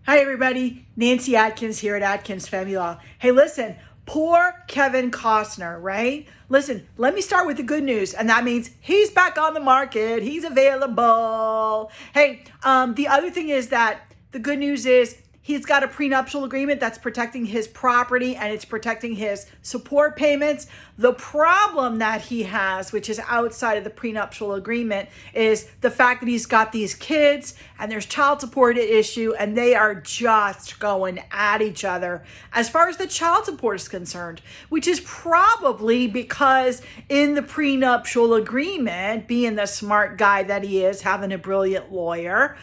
Hi, everybody. Nancy Atkins here at Atkins Family Law. Hey, listen, poor Kevin Costner, right? Listen, let me start with the good news, and that means he's back on the market. He's available. Hey, the other thing is that the good news is he's got a prenuptial agreement that's protecting his property and it's protecting his support payments. The problem that he has, which is outside of the prenuptial agreement, is the fact that he's got these kids and there's child support at issue and they are just going at each other as far as the child support is concerned, which is probably because in the prenuptial agreement, being the smart guy that he is, having a brilliant lawyer,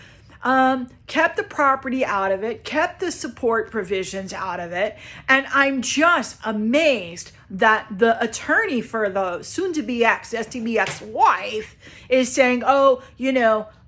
kept the property out of it, kept the support provisions out of it. And I'm just amazed that the attorney for the soon-to-be STB ex-wife is saying,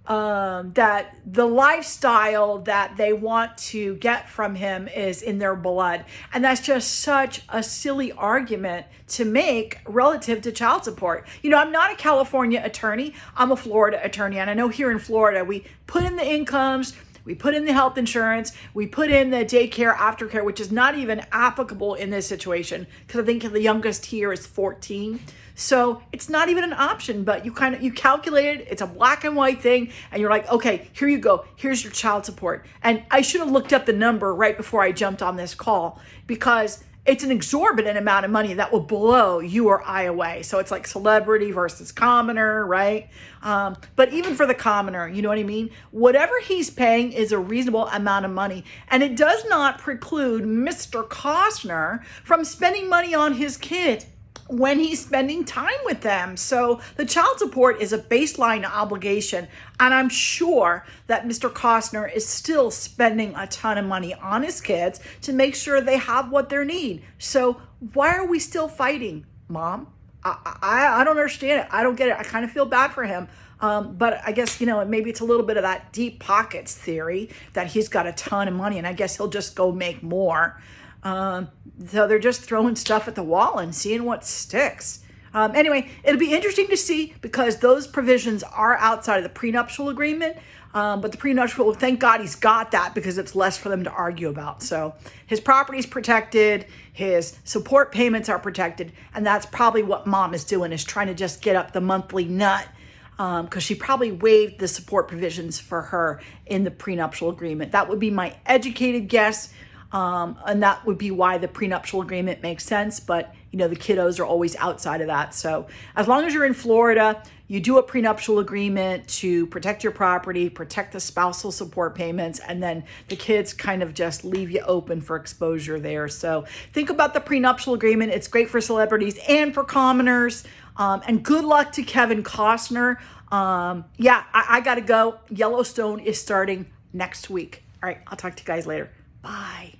that the lifestyle that they want to get from him is in their blood. And that's just such a silly argument to make relative to child support. I'm not a California attorney. I'm a Florida attorney. And I know here in Florida, we put in the incomes, we put in the health insurance, we put in the daycare, aftercare, which is not even applicable in this situation because I think the youngest here is 14. So it's not even an option, but you calculate it. It's a black and white thing. And you're like, okay, here you go. Here's your child support. And I should have looked up the number right before I jumped on this call because it's an exorbitant amount of money that will blow you or I away. So it's like celebrity versus commoner, right? But even for the commoner, you know what I mean? Whatever he's paying is a reasonable amount of money. And it does not preclude Mr. Costner from spending money on his kid when he's spending time with them. So the child support is a baseline obligation. And I'm sure that Mr. Costner is still spending a ton of money on his kids to make sure they have what they need. So why are we still fighting, Mom? I don't understand it. I don't get it. I kind of feel bad for him. But I guess, maybe it's a little bit of that deep pockets theory that he's got a ton of money and I guess he'll just go make more. So they're just throwing stuff at the wall and seeing what sticks. Anyway, it'll be interesting to see because those provisions are outside of the prenuptial agreement. But the prenuptial, thank God he's got that because it's less for them to argue about. So his property's protected, his support payments are protected, and that's probably what Mom is doing, is trying to just get up the monthly nut because she probably waived the support provisions for her in the prenuptial agreement. That would be my educated guess. And that would be why the prenuptial agreement makes sense. But, the kiddos are always outside of that. So as long as you're in Florida, you do a prenuptial agreement to protect your property, protect the spousal support payments, and then the kids kind of just leave you open for exposure there. So think about the prenuptial agreement. It's great for celebrities and for commoners. And good luck to Kevin Costner. I got to go. Yellowstone is starting next week. All right, I'll talk to you guys later. Bye.